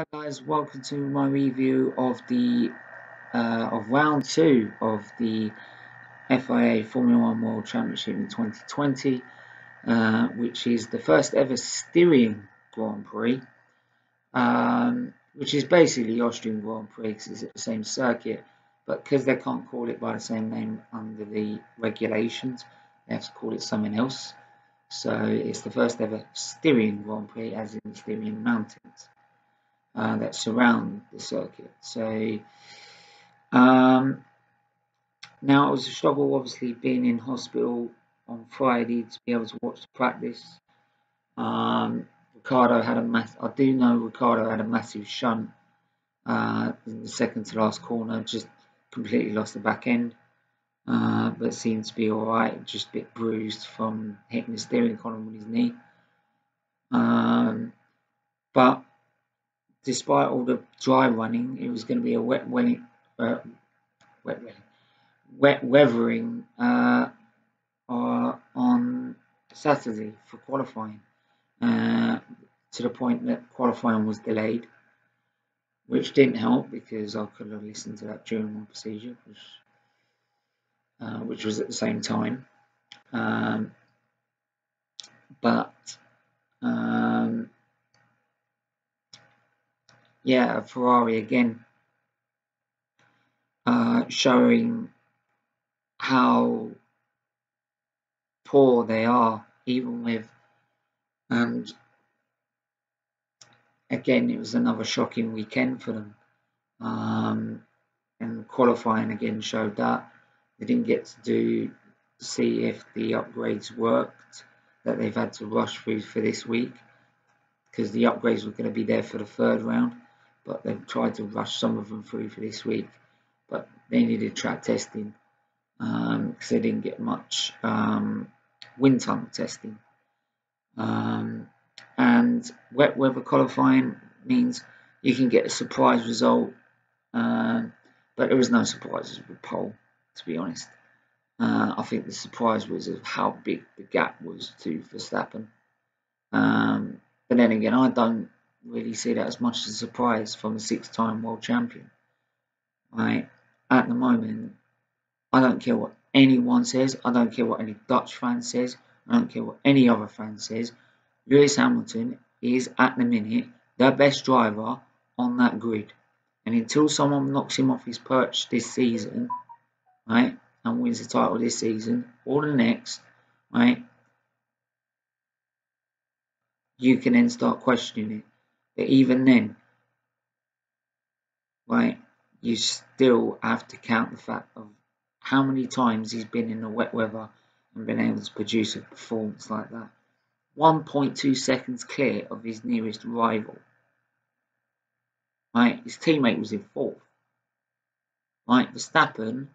Hi guys, welcome to my review of the of round two of the FIA Formula One World Championship in 2020, which is the first ever Styrian Grand Prix, which is basically the Austrian Grand Prix because it's at the same circuit, but because they can't call it by the same name under the regulations, they have to call it something else. So it's the first ever Styrian Grand Prix, as in the Styrian Mountains. That surround the circuit. So now it was a struggle, obviously being in hospital on Friday to be able to watch the practice. Ricardo had I do know Ricardo had a massive shunt in the second to last corner, just completely lost the back end, but seemed to be all right, just a bit bruised from hitting the steering column with his knee. But despite all the dry running, it was going to be a wet weathering on Saturday for qualifying, to the point that qualifying was delayed, which didn't help because I could have listened to that during my procedure, which was at the same time. Yeah, Ferrari again showing how poor they are, even with, and again it was another shocking weekend for them, and qualifying again showed that they didn't get to see if the upgrades worked that they've had to rush through for this week, because the upgrades were going to be there for the third round, but they've tried to rush some of them through for this week, but they needed track testing because they didn't get much wind tunnel testing. And wet weather qualifying means you can get a surprise result, but there was no surprises with pole, to be honest. I think the surprise was of how big the gap was to Verstappen. But then again, I don't really see that as much as a surprise from a 6-time world champion. Right? At the moment, I don't care what anyone says. I don't care what any Dutch fan says. I don't care what any other fan says. Lewis Hamilton is, at the minute, the best driver on that grid. And until someone knocks him off his perch this season, right, and wins the title this season or the next, right, you can then start questioning it. But even then, right, you still have to count the fact of how many times he's been in the wet weather and been able to produce a performance like that. 1.2 seconds clear of his nearest rival. Right, his teammate was in fourth. Right, Verstappen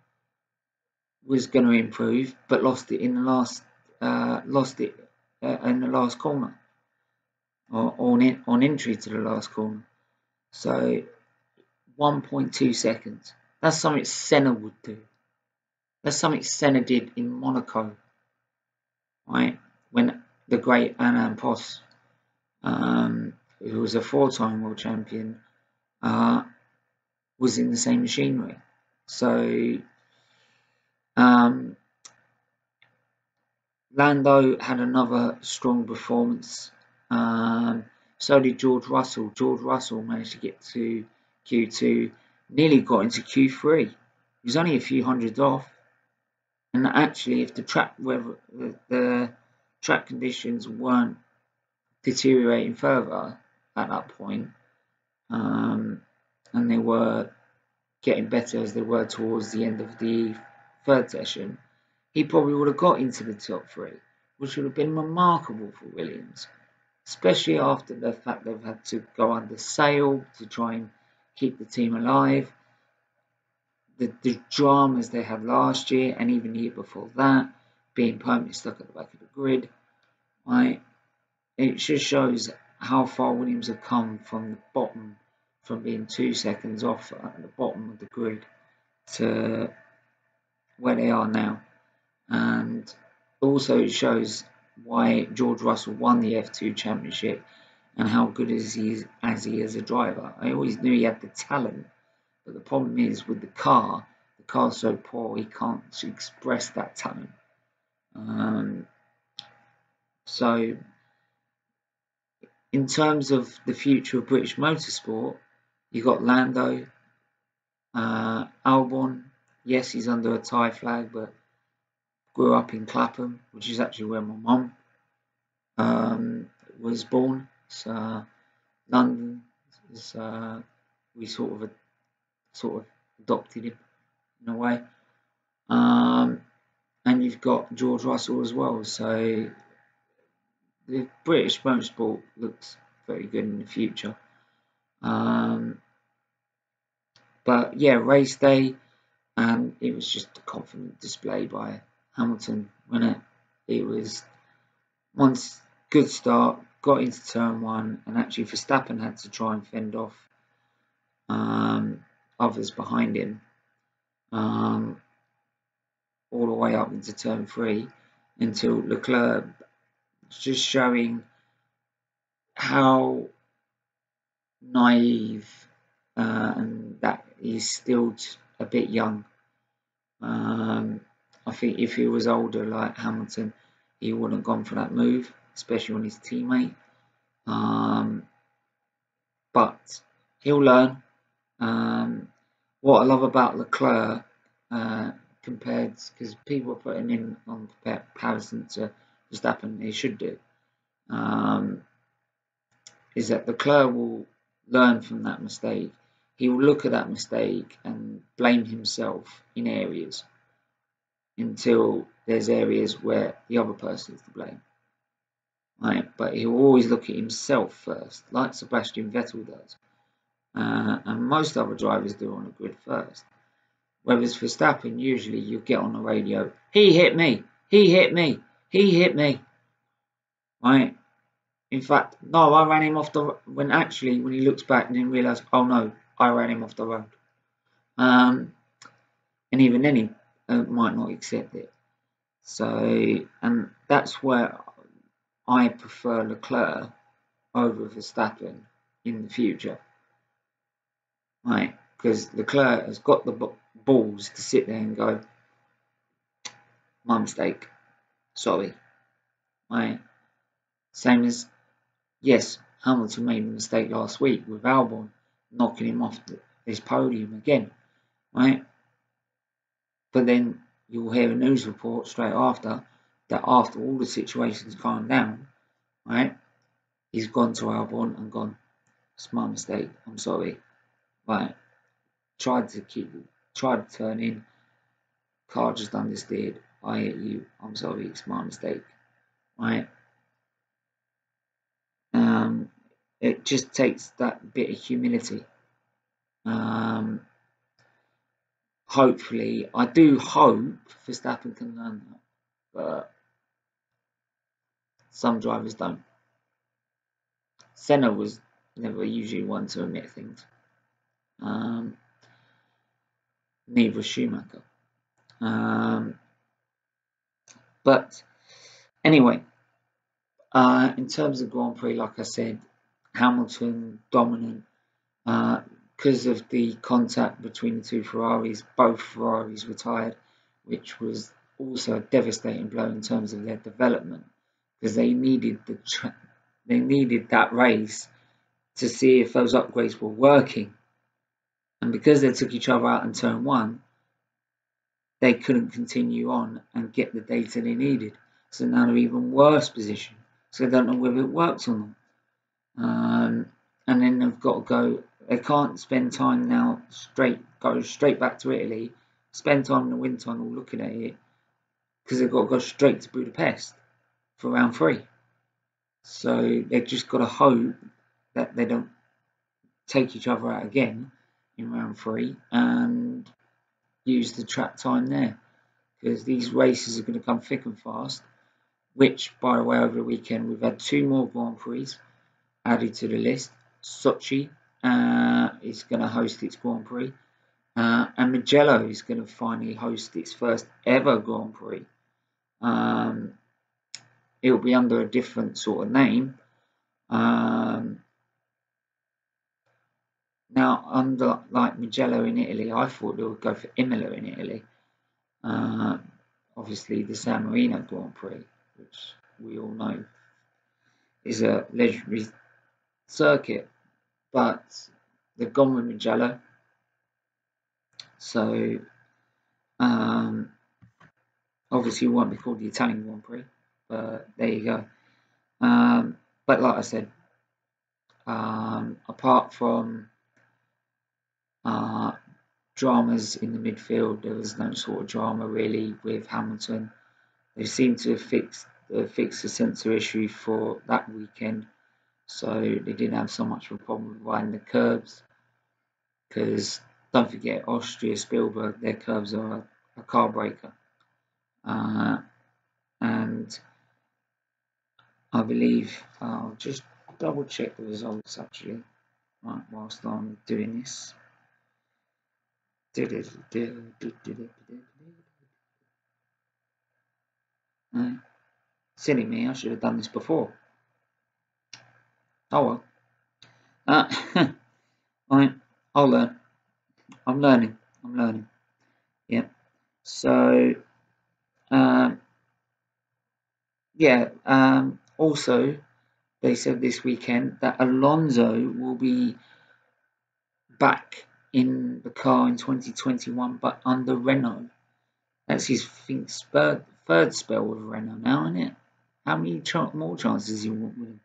was going to improve, but lost it in the last in the last corner, or on entry to the last corner. So 1.2 seconds. That's something Senna would do. That's something Senna did in Monaco, right? When the great Alain Prost, who was a 4-time world champion, was in the same machinery. So Lando had another strong performance. So did George Russell. George Russell managed to get to Q2, nearly got into Q3. He was only a few hundreds off. And actually, if the track conditions weren't deteriorating further at that point, and they were getting better as they were towards the end of the third session, he probably would have got into the top 3, which would have been remarkable for Williams, especially after the fact they've had to go under sail to try and keep the team alive. The dramas they had last year and even the year before that, being permanently stuck at the back of the grid, right? It just shows how far Williams have come from the bottom, from being 2 seconds off at the bottom of the grid to where they are now. And also it shows why George Russell won the F2 championship and how good is he as a driver. I always knew he had the talent, but the problem is with the car's so poor he can't express that talent. So in terms of the future of British motorsport, you got Lando, Albon. Yes, he's under a Thai flag, but grew up in Clapham, which is actually where my mum was born. So London is we sort of adopted him in a way. And you've got George Russell as well. So the British motorsport looks very good in the future. But yeah, race day, and it was just a confident display by Hamilton, wasn't it? It was once good start, got into turn one, and actually Verstappen had to try and fend off others behind him all the way up into turn three until Leclerc, just showing how naive and that he's still a bit young. I think if he was older like Hamilton, he wouldn't have gone for that move, especially on his teammate. But he'll learn. What I love about Leclerc, compared, because people are putting in on comparison to Verstappen, he should do, is that Leclerc will learn from that mistake. He will look at that mistake and blame himself in areas until there's areas where the other person is to blame. Right? But he will always look at himself first, like Sebastian Vettel does. And most other drivers do on a grid first. Whereas Verstappen, usually you get on the radio, he hit me, he hit me, he hit me. Right? In fact, no, I ran him off the... When he looks back and then realises, oh no, I ran him off the road. And even then he might not accept it. So, and that's where I prefer Leclerc over Verstappen in the future. Right? Because Leclerc has got the balls to sit there and go, my mistake, sorry. Right? Same as, yes, Hamilton made a mistake last week with Albon knocking him off his podium again, right? But then you'll hear a news report straight after that after all the situations calmed down, right? He's gone to Albon and gone, it's my mistake, I'm sorry. Right? Tried to turn in, car just understeered, I hit you, I'm sorry, it's my mistake, right? It just takes that bit of humility. Hopefully, I do hope Verstappen can learn that, but some drivers don't. Senna was never usually one to admit things. Neither was Schumacher. But anyway, in terms of Grand Prix, like I said, Hamilton dominant because of the contact between the two Ferraris. Both Ferraris retired, which was also a devastating blow in terms of their development, because they needed that race to see if those upgrades were working, and because they took each other out in turn one, they couldn't continue on and get the data they needed. So now they're even worse position. So they don't know whether it works or not. And then they've got to go. They can't spend time now go straight back to Italy, spend time in the wind tunnel looking at it, because they've got to go straight to Budapest for round 3. So they've just got to hope that they don't take each other out again in round 3 and use the track time there, because these races are going to come thick and fast. Which, by the way, over the weekend we've had 2 more Grand Prix added to the list. Sochi is going to host its Grand Prix, and Mugello is going to finally host its first ever Grand Prix. It'll be under a different sort of name, Now, unlike Mugello in Italy, I thought they would go for Imola in Italy. Obviously, the San Marino Grand Prix, which we all know is a legendary circuit, but they've gone with Mugello. So, obviously, it won't be called the Italian Grand Prix, but there you go. But like I said, apart from dramas in the midfield, there was no sort of drama really with Hamilton. They seemed to have fixed the sensor issue for that weekend, so they didn't have so much of a problem with riding the curbs. Because don't forget, Austria Spielberg, their curbs are a car breaker, and I believe I'll just double check the results actually, right, whilst I'm doing this. Silly me, I should have done this before. Oh well. I'll learn. I'm learning. Yeah. So, yeah. Also, they said this weekend that Alonso will be back in the car in 2021, but under Renault. That's his, I think, third spell with Renault now, isn't it? How many more chances does he want with him?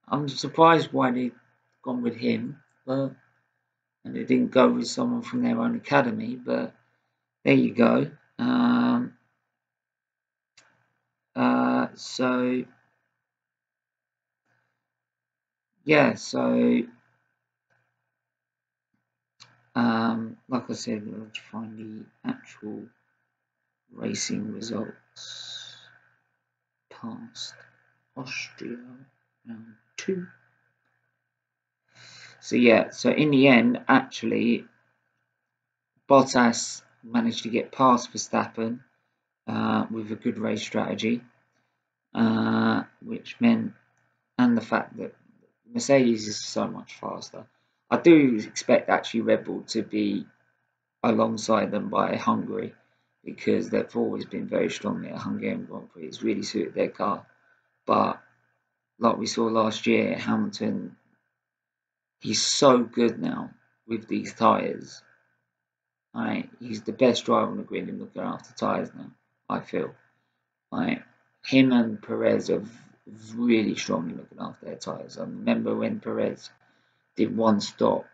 I'm surprised why they've gone with him, and they didn't go with someone from their own academy. But there you go. So yeah, so like I said, let's find the actual racing results past Austria round 2. So yeah, so in the end, actually, Bottas managed to get past Verstappen with a good race strategy, which meant, and the fact that Mercedes is so much faster. I do expect actually Red Bull to be alongside them by Hungary, because they've always been very strong at Hungarian Grand Prix. It's really suited their car. But like we saw last year, Hamilton, he's so good now with these tyres. Right? He's the best driver on the grid in looking after tyres now, I feel. Right? Him and Perez are really strongly looking after their tyres. I remember when Perez did one stop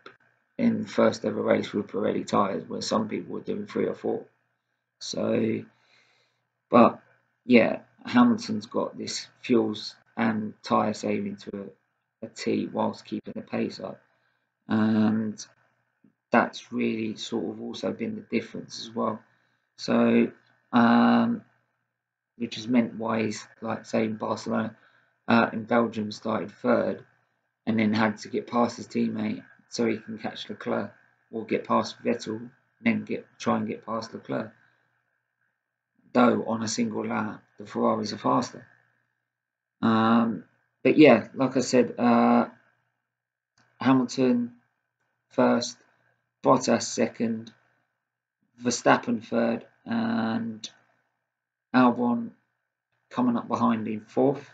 in the first ever race with Pirelli tyres, where some people were doing 3 or 4. So, but yeah, Hamilton's got this fuels and tyre saving to a T whilst keeping the pace up, and that's really sort of also been the difference as well. So, which has meant why he's, like say in Barcelona, in Belgium started third, and then had to get past his teammate so he can catch Leclerc, or get past Vettel, and then try and get past Leclerc. Though on a single lap, the Ferraris are faster. But yeah, like I said, Hamilton first, Bottas second, Verstappen third, and Albon coming up behind in fourth.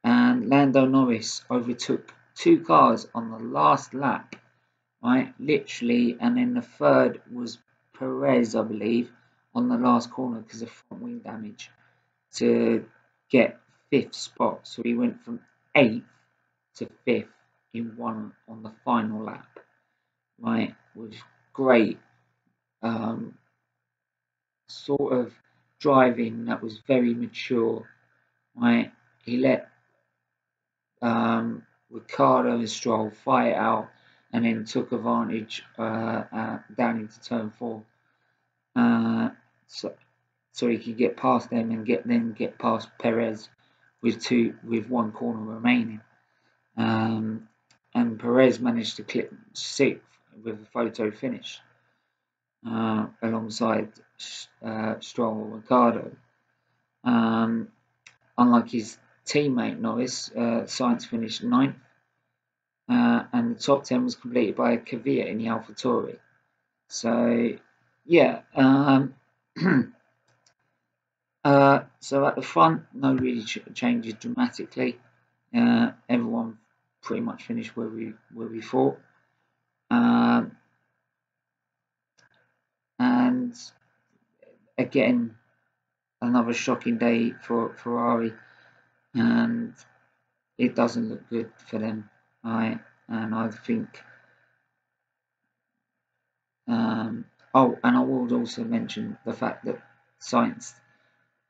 And Lando Norris overtook 2 cars on the last lap, right? Literally, and then the third was Perez, I believe, on the last corner because of front wing damage, to get 5th spot. So he went from 8th to 5th in one on the final lap, right? With great sort of driving that was very mature, right? He let Ricciardo and Stroll fight out, and then took advantage down into turn 4, so he could get past them and get past Perez with 1 corner remaining. And Perez managed to clip 6th with a photo finish alongside Stroll and Ricciardo. Unlike his teammate Norris, Sainz finished 9th, and the top 10 was completed by Kvyat in the AlphaTauri. So, yeah. So at the front, no really changes dramatically. Everyone pretty much finished where we thought. And again, another shocking day for Ferrari, and it doesn't look good for them. And I think. Oh, and I will also mention the fact that Sainz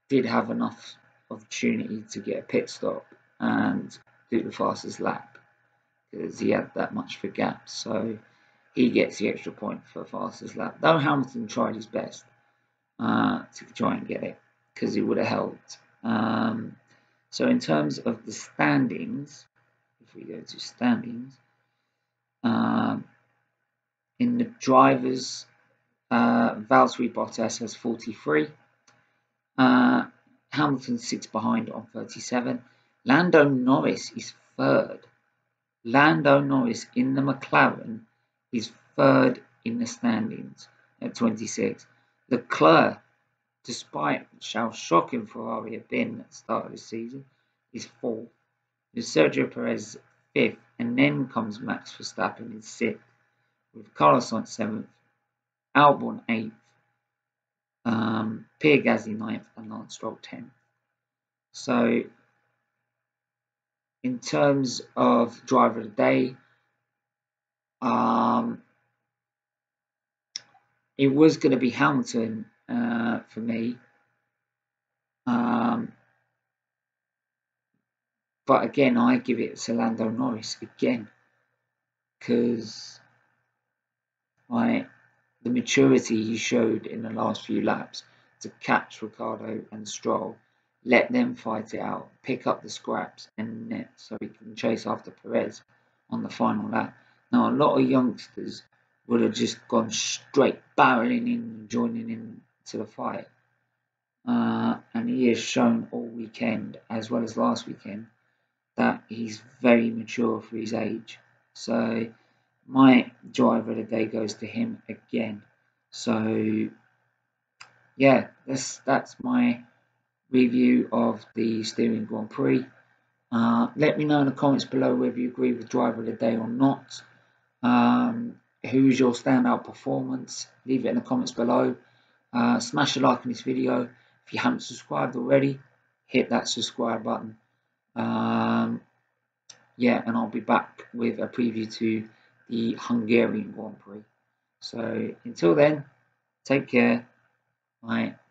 did have enough opportunity to get a pit stop and do the fastest lap because he had that much for gaps. So he gets the extra point for fastest lap. Though Hamilton tried his best to try and get it because it would have helped. So in terms of the standings, if we go to standings, in the drivers, Valtteri Bottas has 43. Hamilton 6 behind on 37. Lando Norris is 3rd. Lando Norris in the McLaren is 3rd in the standings at 26. Leclerc, despite how shocking Ferrari have been at the start of the season, is 4th. With Sergio Perez 5th, and then comes Max Verstappen in 6th, with Carlos Sainz 7th, Albon 8th, Pierre Gasly 9th, and Lance Stroll 10th. So, in terms of driver of the day, it was going to be Hamilton for me. But again, I give it to Lando Norris again because the maturity he showed in the last few laps to catch Ricciardo and Stroll, let them fight it out, pick up the scraps and net so he can chase after Perez on the final lap. Now, a lot of youngsters would have just gone straight barreling in and joining in to the fight. And he has shown all weekend, as well as last weekend, that he's very mature for his age. So my driver of the day goes to him again. So yeah, that's my review of the Styrian Grand Prix. Let me know in the comments below whether you agree with driver of the day or not. Who's your standout performance? Leave it in the comments below. Smash a like on this video. If you haven't subscribed already, hit that subscribe button. Yeah, and I'll be back with a preview to the Hungarian Grand Prix. So until then, take care.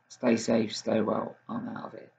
Stay safe, stay well. I'm out of it.